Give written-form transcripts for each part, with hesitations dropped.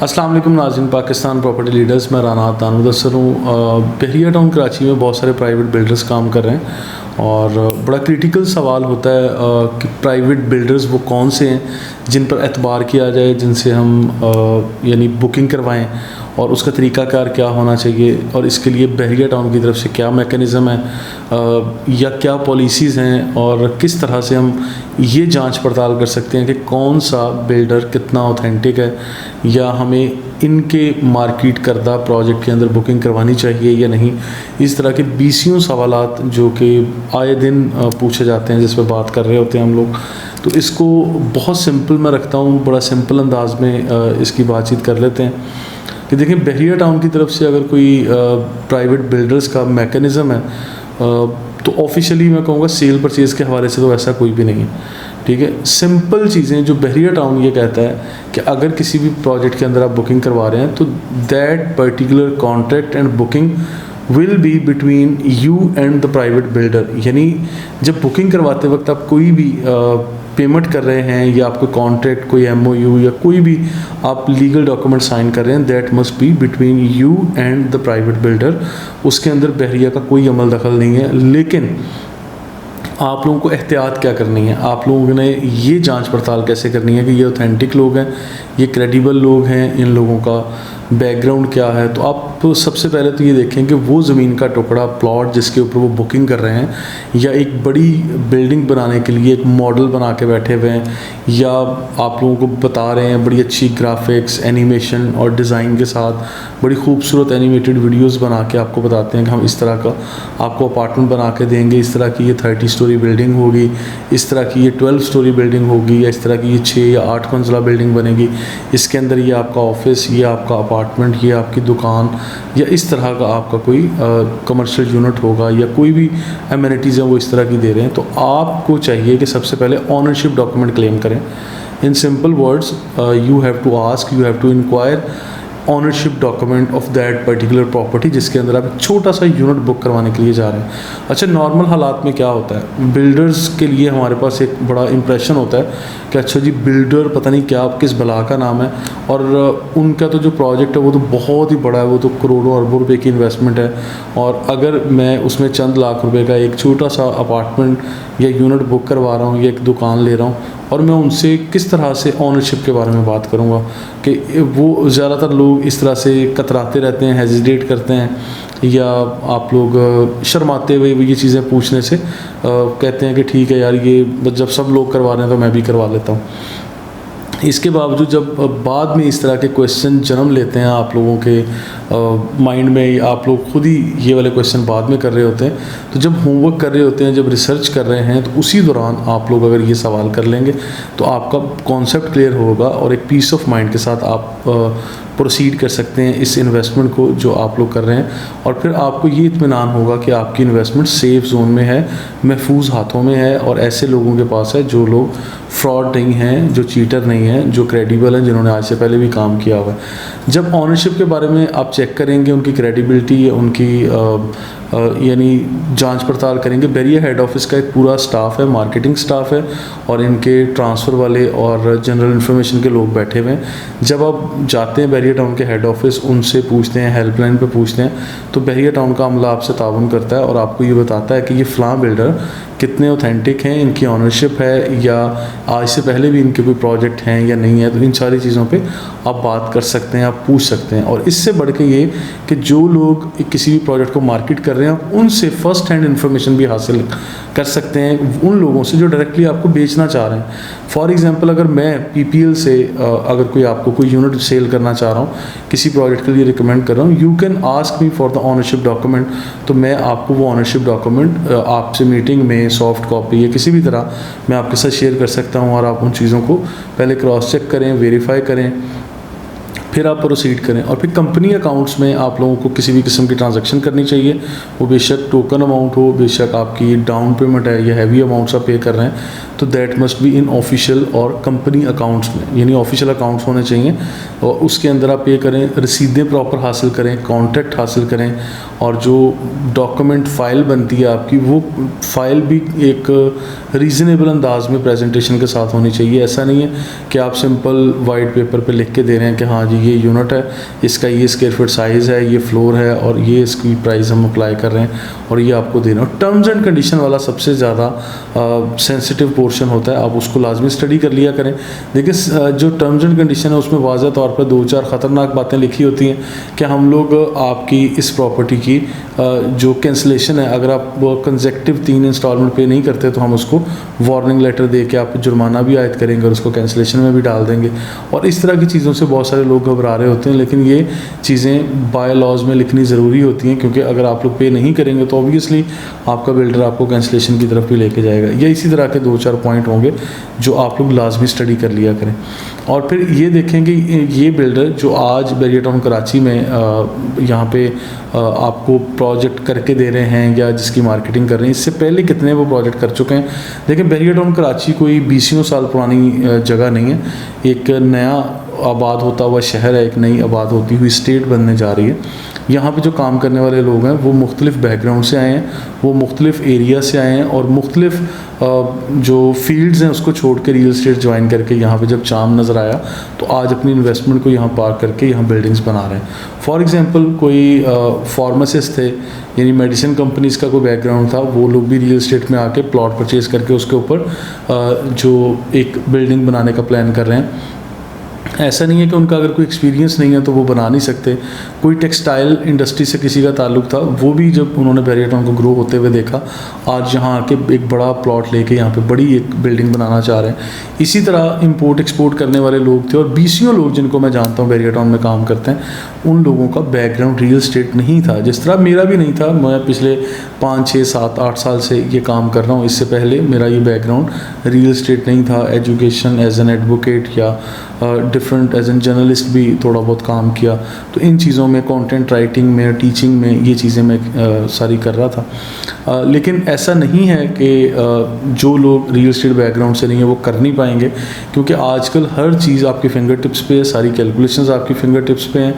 अस्सलाम वालेकुम नाज़रीन, पाकिस्तान प्रॉपर्टी लीडर्स, मैं राना तानुदस्सर हूँ। बहरिया टाउन कराची में बहुत सारे प्राइवेट बिल्डर्स काम कर रहे हैं और बड़ा क्रिटिकल सवाल होता है कि प्राइवेट बिल्डर्स वो कौन से हैं जिन पर एतबार किया जाए, जिनसे हम यानी बुकिंग करवाएं और उसका तरीक़ाकार क्या होना चाहिए और इसके लिए बहरिया टाउन की तरफ से क्या मैकेनिज़्म है या क्या पॉलिसीज़ हैं और किस तरह से हम ये जांच पड़ताल कर सकते हैं कि कौन सा बिल्डर कितना ऑथेंटिक है या हमें इनके मार्केट करदा प्रोजेक्ट के अंदर बुकिंग करवानी चाहिए या नहीं। इस तरह के बीसियों सवालात जो कि आए दिन पूछे जाते हैं, जिस पर बात कर रहे होते हैं हम लोग, तो इसको बहुत सिंपल मैं रखता हूँ, बड़ा सिंपल अंदाज में इसकी बातचीत कर लेते हैं कि देखिए बहरिया टाउन की तरफ से अगर कोई प्राइवेट बिल्डर्स का मैकेनिज़्म है तो ऑफिशियली मैं कहूँगा सेल परचेज़ के हवाले से तो ऐसा कोई भी नहीं है। ठीक है, सिंपल चीज़ें जो बहरिया टाउन ये कहता है कि अगर किसी भी प्रोजेक्ट के अंदर आप बुकिंग करवा रहे हैं तो that particular contract and booking will be between you and the private builder. यानी जब बुकिंग करवाते वक्त आप कोई भी पेमेंट कर रहे हैं या आपको कॉन्ट्रैक्ट, कोई MOU या कोई भी आप लीगल डॉक्यूमेंट साइन कर रहे हैं, that must be between you and the private builder. उसके अंदर बहरिया का कोई अमल दखल नहीं है। लेकिन आप लोगों को एहतियात क्या करनी है, आप लोगों ने ये जांच पड़ताल कैसे करनी है कि ये ऑथेंटिक लोग हैं, ये क्रेडिबल लोग हैं, इन लोगों का बैकग्राउंड क्या है। तो आप सबसे पहले तो ये देखें कि वो ज़मीन का टुकड़ा, प्लॉट जिसके ऊपर वो बुकिंग कर रहे हैं या एक बड़ी बिल्डिंग बनाने के लिए एक मॉडल बना के बैठे हुए हैं या आप लोगों को बता रहे हैं बड़ी अच्छी ग्राफिक्स, एनिमेशन और डिज़ाइन के साथ बड़ी खूबसूरत एनिमेटेड वीडियोस बना के आपको बताते हैं कि हम इस तरह का आपको अपार्टमेंट बना के देंगे, इस तरह की ये 30 स्टोरी बिल्डिंग होगी, इस तरह की ये 12 स्टोरी बिल्डिंग होगी या इस तरह की ये 6 या 8 मंजिला बिल्डिंग बनेगी, इसके अंदर ये आपका ऑफिस, ये आपका अपार्टमेंट, ये आपकी दुकान या इस तरह का आपका कोई कमर्शियल यूनिट होगा या कोई भी एमिनिटीज़ हैं वो इस तरह की दे रहे हैं। तो आपको चाहिए कि सबसे पहले ऑनरशिप डॉक्यूमेंट क्लेम करें। In simple words, you have to ask, you have to enquire ownership document of that particular property जिसके अंदर आप छोटा सा यूनिट बुक करवाने के लिए जा रहे हैं। अच्छा, नॉर्मल हालात में क्या होता है, बिल्डर्स के लिए हमारे पास एक बड़ा इंप्रेशन होता है कि अच्छा जी बिल्डर पता नहीं क्या किस बला का नाम है और उनका तो जो प्रोजेक्ट है वो तो बहुत ही बड़ा है, वो तो करोड़ों अरबों रुपए की इन्वेस्टमेंट है और अगर मैं उसमें चंद लाख रुपए का एक छोटा सा अपार्टमेंट या यूनिट बुक करवा रहा हूँ या एक दुकान ले रहा हूँ और मैं उनसे किस तरह से ऑनरशिप के बारे में बात करूँगा कि वो ज़्यादातर लोग इस तरह से कतराते रहते हैं, हेजिटेट करते हैं या आप लोग शर्माते हुए ये चीज़ें पूछने से कहते हैं कि ठीक है यार, ये जब सब लोग करवा रहे हैं तो मैं भी करवा लेता हूँ। इसके बावजूद जब बाद में इस तरह के क्वेश्चन जन्म लेते हैं आप लोगों के माइंड में, आप लोग खुद ही ये वाले क्वेश्चन बाद में कर रहे होते हैं, तो जब होमवर्क कर रहे होते हैं, जब रिसर्च कर रहे हैं, तो उसी दौरान आप लोग अगर ये सवाल कर लेंगे तो आपका कॉन्सेप्ट क्लियर होगा और एक पीस ऑफ माइंड के साथ आप प्रोसीड कर सकते हैं इस इन्वेस्टमेंट को जो आप लोग कर रहे हैं। और फिर आपको ये इत्मीनान होगा कि आपकी इन्वेस्टमेंट सेफ़ जोन में है, महफूज हाथों में है और ऐसे लोगों के पास है जो लोग फ्रॉड नहीं हैं, जो चीटर नहीं हैं, जो क्रेडिबल हैं, जिन्होंने आज से पहले भी काम किया हुआ है। जब ऑनरशिप के बारे में आप चेक करेंगे, उनकी क्रेडिबिलिटी, उनकी यानी जांच पड़ताल करेंगे, बहरिया हेड ऑफिस का एक पूरा स्टाफ है, मार्केटिंग स्टाफ है और इनके ट्रांसफ़र वाले और जनरल इन्फॉर्मेशन के लोग बैठे हुए हैं। जब आप जाते हैं बहरिया टाउन के हेड ऑफिस, उनसे पूछते हैं, हेल्पलाइन पे पूछते हैं, तो बहरिया टाउन का अमला आपसे ताउन करता है और आपको ये बताता है कि ये फ़लाँ बिल्डर कितने ऑथेंटिक हैं, इनकी ऑनरशिप है या आज से पहले भी इनके कोई प्रोजेक्ट हैं या नहीं है। तो इन सारी चीज़ों पे आप बात कर सकते हैं, आप पूछ सकते हैं। और इससे बढ़ के ये कि जो लोग किसी भी प्रोजेक्ट को मार्केट कर रहे हैं उनसे फ़र्स्ट हैंड इन्फॉर्मेशन भी हासिल कर सकते हैं, उन लोगों से जो डायरेक्टली आपको बेचना चाह रहे हैं। फॉर एग्ज़ाम्पल, अगर मैं PPL से अगर कोई आपको कोई यूनिट सेल करना चाह रहा हूँ, किसी प्रोजेक्ट के लिए रिकमेंड कर रहा हूँ, you can ask me for the ownership document, तो मैं आपको वो ऑनरशिप डॉक्यूमेंट आपसे मीटिंग में सॉफ्ट कॉपी या किसी भी तरह मैं आपके साथ शेयर कर सकता हूँ और आप उन चीज़ों को पहले क्रॉस चेक करें, वेरीफाई करें, फिर आप प्रोसीड करें। और फिर कंपनी अकाउंट्स में आप लोगों को किसी भी किस्म की ट्रांजैक्शन करनी चाहिए, वो बेशक टोकन अमाउंट हो, बेशक आपकी डाउन पेमेंट है या हैवी अमाउंट्स आप पे कर रहे हैं, तो that must be in official और कंपनी अकाउंट्स में, यानी ऑफिशियल अकाउंट्स होने चाहिए और उसके अंदर आप ये करें, रसीदें प्रॉपर हासिल करें, कॉन्ट्रैक्ट हासिल करें और जो डॉक्यूमेंट फ़ाइल बनती है आपकी वो फ़ाइल भी एक रीज़नेबल अंदाज में प्रेजेंटेशन के साथ होनी चाहिए। ऐसा नहीं है कि आप सिंपल वाइट पेपर पे लिख के दे रहे हैं कि हाँ जी ये यूनिट है, इसका ये स्क्वायर फीट साइज़ है, ये फ्लोर है और ये इसकी प्राइस हम अप्लाई कर रहे हैं और ये आपको दे रहे हैं। टर्म्स एंड कंडीशन वाला सबसे ज़्यादा सेंसिटिव पोर्शन होता है, आप उसको लाजमी स्टडी कर लिया करें। देखिए जो टर्म्स एंड कंडीशन है उसमें वाज़ह तौर पर 2-4 ख़तरनाक बातें लिखी होती हैं कि हम लोग आपकी इस प्रॉपर्टी की जो कैंसिलेशन है, अगर आप कंसेक्टिव 3 इंस्टॉलमेंट पे नहीं करते तो हम उसको वार्निंग लेटर दे के आप जुर्माना भी आयद करेंगे और उसको कैंसिलेशन में भी डाल देंगे। और इस तरह की चीज़ों से बहुत सारे लोग घबरा रहे होते हैं, लेकिन ये चीज़ें बाय लॉज में लिखनी ज़रूरी होती हैं, क्योंकि अगर आप लोग पे नहीं करेंगे तो ऑब्वियसली आपका बिल्डर आपको कैंसिलेशन की तरफ भी लेके जाएगा। या इसी तरह के 2-4 पॉइंट होंगे जो आप लोग लाजमी स्टडी कर लिया करें। और फिर ये देखें कि ये बिल्डर जो आज बैरियर टाउन कराची में यहाँ पे आपको प्रोजेक्ट करके दे रहे हैं या जिसकी मार्केटिंग कर रहे हैं, इससे पहले कितने वो प्रोजेक्ट कर चुके हैं। देखिए बैरियर टाउन कराची कोई 20 साल पुरानी जगह नहीं है, एक नया आबाद होता हुआ शहर है, एक नई आबाद होती हुई स्टेट बनने जा रही है। यहाँ पे जो काम करने वाले लोग हैं वो मुख्तलिफ बैकग्राउंड से आए हैं, वो मुख्तलिफ एरिया से आए हैं और मुख्तलिफ जो फील्ड्स हैं उसको छोड़ के रियल स्टेट ज्वाइन करके यहाँ पे जब चाम नज़र आया तो आज अपनी इन्वेस्टमेंट को यहाँ पार्क करके यहाँ बिल्डिंग्स बना रहे हैं। फॉर एग्जांपल कोई फार्मासिस्ट थे, यानी मेडिसिन कंपनीज़ का कोई बैकग्राउंड था, वो लोग भी रियल स्टेट में आके प्लॉट परचेज़ करके उसके ऊपर जो एक बिल्डिंग बनाने का प्लान कर रहे हैं। ऐसा नहीं है कि उनका अगर कोई एक्सपीरियंस नहीं है तो वो बना नहीं सकते। कोई टेक्सटाइल इंडस्ट्री से किसी का ताल्लुक़ था, वो भी जब उन्होंने बैरियर टाउन को ग्रो होते हुए देखा, आज यहाँ आके एक बड़ा प्लॉट लेके यहाँ पे बड़ी एक बिल्डिंग बनाना चाह रहे हैं। इसी तरह इंपोर्ट एक्सपोर्ट करने वाले लोग थे और 20 लोग जिनको मैं जानता हूँ बैरियर टाउन में काम करते हैं, उन लोगों का बैकग्राउंड रियल स्टेट नहीं था, जिस तरह मेरा भी नहीं था। मैं पिछले 5, 6, 7, 8 साल से ये काम कर रहा हूँ, इससे पहले मेरा ये बैकग्राउंड रियल स्टेट नहीं था। एजुकेशन एज एन एडवोकेट या डिफरेंट एज एन जर्नलिस्ट भी थोड़ा बहुत काम किया, तो इन चीज़ों में कंटेंट राइटिंग में, टीचिंग में ये चीज़ें मैं सारी कर रहा था। लेकिन ऐसा नहीं है कि जो लोग रियल स्टेट बैकग्राउंड से नहीं है वो कर नहीं पाएंगे, क्योंकि आजकल हर चीज़ आपके फिंगर टिप्स पे है, सारी कैलकुलेशंस आपकी फिंगर टिप्स पे हैं।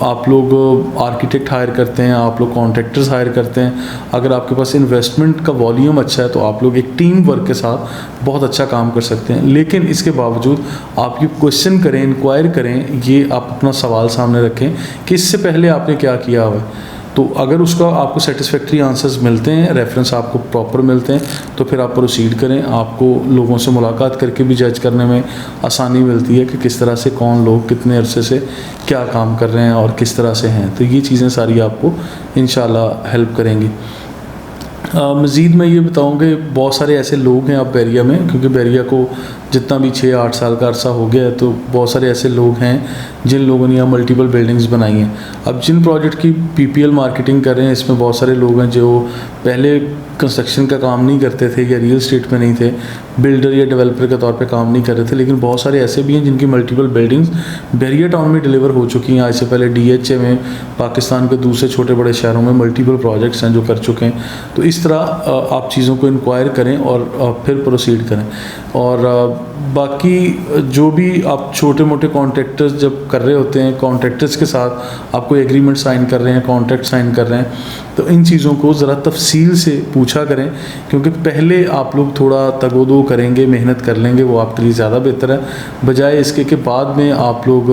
आप लोग आर्किटेक्ट हायर करते हैं, आप लोग कॉन्ट्रैक्टर्स हायर करते हैं। अगर आपके पास इन्वेस्टमेंट का वॉल्यूम अच्छा है तो आप लोग एक टीम वर्क के साथ बहुत अच्छा काम कर सकते हैं। लेकिन इसके बावजूद आप ये क्वेश्चन करें, इंक्वायर करें, ये आप अपना सवाल सामने रखें कि इससे पहले आपने क्या किया हुआ है। तो अगर उसका आपको सेटिस्फैक्ट्री आंसर्स मिलते हैं, रेफरेंस आपको प्रॉपर मिलते हैं, तो फिर आप प्रोसीड करें। आपको लोगों से मुलाकात करके भी जज करने में आसानी मिलती है कि किस तरह से कौन लोग कितने अरसे से क्या काम कर रहे हैं और किस तरह से हैं। तो ये चीज़ें सारी आपको इंशाल्लाह हेल्प करेंगी। मज़ीद मैं ये बताऊँ कि बहुत सारे ऐसे लोग हैं अब बैरिया में, क्योंकि बैरिया को जितना भी 6-8 साल का अरसा हो गया है, तो बहुत सारे ऐसे लोग हैं जिन लोगों ने यहाँ मल्टीपल बिल्डिंग्स बनाई हैं। अब जिन प्रोजेक्ट की PPL मार्केटिंग कर रहे हैं, इसमें बहुत सारे लोग हैं जो पहले कंस्ट्रक्शन का काम नहीं करते थे या रियल स्टेट में नहीं थे, बिल्डर या डेवलपर के तौर पे काम नहीं कर रहे थे। लेकिन बहुत सारे ऐसे भी हैं जिनकी मल्टीपल बिल्डिंग्स बैरियर टाउन में डिलीवर हो चुकी हैं। आज से पहले DHA में, पाकिस्तान के दूसरे छोटे बड़े शहरों में मल्टीपल प्रोजेक्ट्स हैं जो कर चुके हैं। तो इस तरह आप चीज़ों को इंक्वायर करें और फिर प्रोसीड करें। और बाकी जो भी आप छोटे मोटे कॉन्ट्रैक्टर्स जब कर रहे होते हैं, कॉन्ट्रैक्टर्स के साथ आप कोई एग्रीमेंट साइन कर रहे हैं, कॉन्ट्रैक्ट साइन कर रहे हैं, तो इन चीज़ों को ज़रा तफसील से पूछा करें, क्योंकि पहले आप लोग थोड़ा तगोदो करेंगे, मेहनत कर लेंगे, वो आपके लिए ज़्यादा बेहतर है, बजाय इसके कि बाद में आप लोग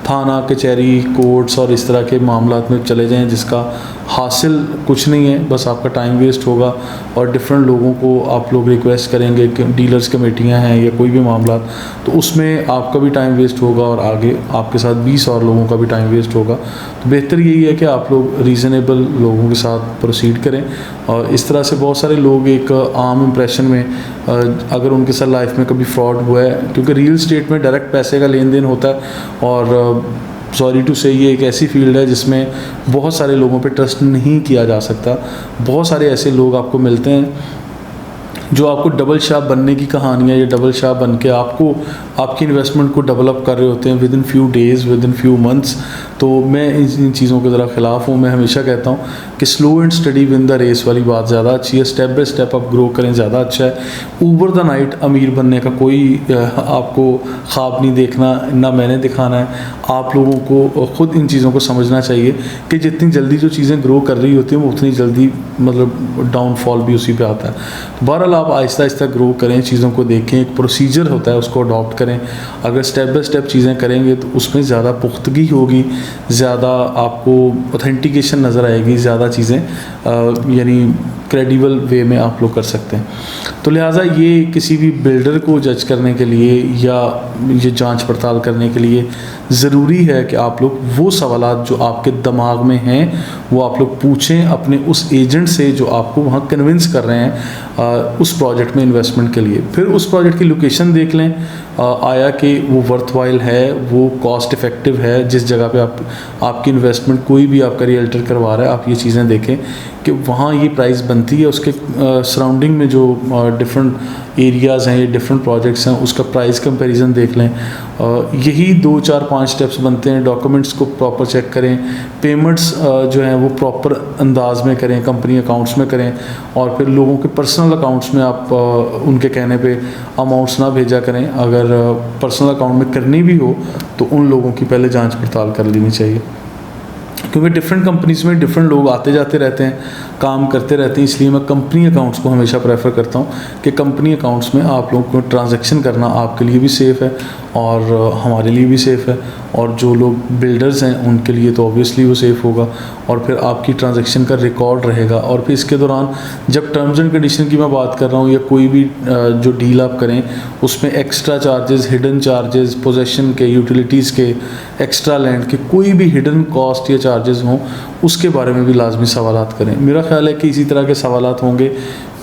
थाना, कचहरी, कोर्ट्स और इस तरह के मामलात में चले जाएं जिसका हासिल कुछ नहीं है, बस आपका टाइम वेस्ट होगा। और डिफरेंट लोगों को आप लोग रिक्वेस्ट करेंगे कि डीलर्स कमेटियाँ हैं या कोई भी मामला, तो उसमें आपका भी टाइम वेस्ट होगा और आगे आपके साथ 20 और लोगों का भी टाइम वेस्ट होगा। तो बेहतर यही है कि आप लोग रीज़नेबल लोगों के साथ प्रोसीड करें। और इस तरह से बहुत सारे लोग एक आम इम्प्रेशन में, अगर उनके साथ लाइफ में कभी फ्रॉड हुआ है, क्योंकि रियल स्टेट में डायरेक्ट पैसे का लेन देन होता है और सॉरी टू से ये एक ऐसी फील्ड है जिसमें बहुत सारे लोगों पे ट्रस्ट नहीं किया जा सकता। बहुत सारे ऐसे लोग आपको मिलते हैं जो आपको डबल शॉप बनने की कहानियाँ या डबल शॉप बन के आपको आपकी इन्वेस्टमेंट को डेवलप कर रहे होते हैं with in few days, with in few months. तो मैं इन चीज़ों के ज़रा ख़िलाफ़ हूँ। मैं हमेशा कहता हूँ कि slow and study win the race वाली बात ज़्यादा अच्छी है, स्टेप बाय स्टेप आप ग्रो करें ज़्यादा अच्छा है। ओवर द नाइट अमीर बनने का कोई आपको ख्वाब नहीं देखना, ना मैंने दिखाना है। आप लोगों को ख़ुद इन चीज़ों को समझना चाहिए कि जितनी जल्दी जो चीज़ें ग्रो कर रही होती हैं वो उतनी जल्दी मतलब डाउनफॉल भी उसी पे आता है। तो बहरहाल आप आहिस्ता आहिस्ता ग्रो करें, चीज़ों को देखें, एक प्रोसीजर होता है उसको अडॉप्ट करें। अगर स्टेप बाय स्टेप चीज़ें करेंगे तो उसमें ज़्यादा पुख्तगी होगी, ज़्यादा आपको ऑथेंटिकेशन नज़र आएगी, ज़्यादा चीज़ें यानी क्रेडिबल वे में आप लोग कर सकते हैं। तो लिहाजा ये किसी भी बिल्डर को जज करने के लिए या ये जांच पड़ताल करने के लिए ज़रूरी है कि आप लोग वो सवालात जो आपके दिमाग में हैं वो आप लोग पूछें अपने उस एजेंट से जो आपको वहाँ कन्विंस कर रहे हैं उस प्रोजेक्ट में इन्वेस्टमेंट के लिए। फिर उस प्रोजेक्ट की लोकेशन देख लें, आया कि वो वर्थवाइल है, वो कॉस्ट इफ़ेक्टिव है, जिस जगह पे आपकी इन्वेस्टमेंट कोई भी आपका रियल्टर करवा रहा है, आप ये चीज़ें देखें कि वहाँ ये प्राइस बनती है, उसके सराउंडिंग में जो डिफरेंट एरियाज़ हैं, ये डिफरेंट प्रोजेक्ट्स हैं, उसका प्राइस कंपैरिजन देख लें। यही 2 4 5 स्टेप्स बनते हैं। डॉक्यूमेंट्स को प्रॉपर चेक करें, पेमेंट्स जो हैं वो प्रॉपर अंदाज में करें, कंपनी अकाउंट्स में करें, और फिर लोगों के पर्सनल अकाउंट्स में आप उनके कहने पे अमाउंट्स ना भेजा करें। अगर पर्सनल अकाउंट में करनी भी हो तो उन लोगों की पहले जांच पड़ताल कर लेनी चाहिए, क्योंकि डिफरेंट कंपनीज़ में डिफरेंट लोग आते जाते रहते हैं, काम करते रहते हैं। इसलिए मैं कंपनी अकाउंट्स को हमेशा प्रेफर करता हूँ कि कंपनी अकाउंट्स में आप लोगों को ट्रांजैक्शन करना आपके लिए भी सेफ़ है और हमारे लिए भी सेफ़ है, और जो लोग बिल्डर्स हैं उनके लिए तो ऑब्वियसली वो सेफ़ होगा। और फिर आपकी ट्रांजैक्शन का रिकॉर्ड रहेगा, और फिर इसके दौरान जब टर्म्स एंड कंडीशन की मैं बात कर रहा हूँ या कोई भी जो डील आप करें उसमें extra charges, hidden charges, possession के, यूटिलिटीज़ के, एक्स्ट्रा लैंड के, कोई भी हिडन कॉस्ट या चार्जेस हों उसके बारे में भी लाजमी सवालात करें। मेरा ख्याल है कि इसी तरह के सवालात होंगे।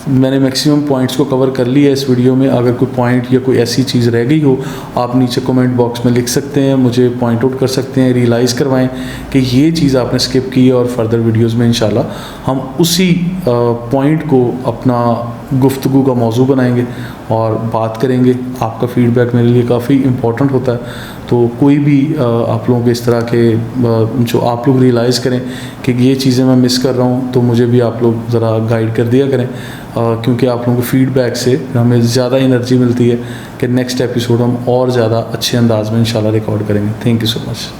मैंने मैक्सिमम पॉइंट्स को कवर कर लिया है इस वीडियो में। अगर कोई पॉइंट या कोई ऐसी चीज़ रह गई हो आप नीचे कमेंट बॉक्स में लिख सकते हैं, मुझे पॉइंट आउट कर सकते हैं, रियलाइज़ करवाएं कि ये चीज़ आपने स्किप की है, और फर्दर वीडियोस में इंशाल्लाह हम उसी पॉइंट को अपना गुफ्तगू का मौजू बनाएंगे और बात करेंगे। आपका फ़ीडबैक मेरे लिए काफ़ी इम्पोर्टेंट होता है। तो कोई भी आप लोगों के इस तरह के जो आप लोग रियलाइज़ करें कि ये चीज़ें मैं मिस कर रहा हूँ तो मुझे भी आप लोग ज़रा गाइड कर दिया करें, क्योंकि आप लोगों के फ़ीडबैक से हमें ज़्यादा एनर्जी मिलती है कि नेक्स्ट एपिसोड हम और ज़्यादा अच्छे अंदाज में इंशाल्लाह रिकॉर्ड करेंगे। Thank you so much.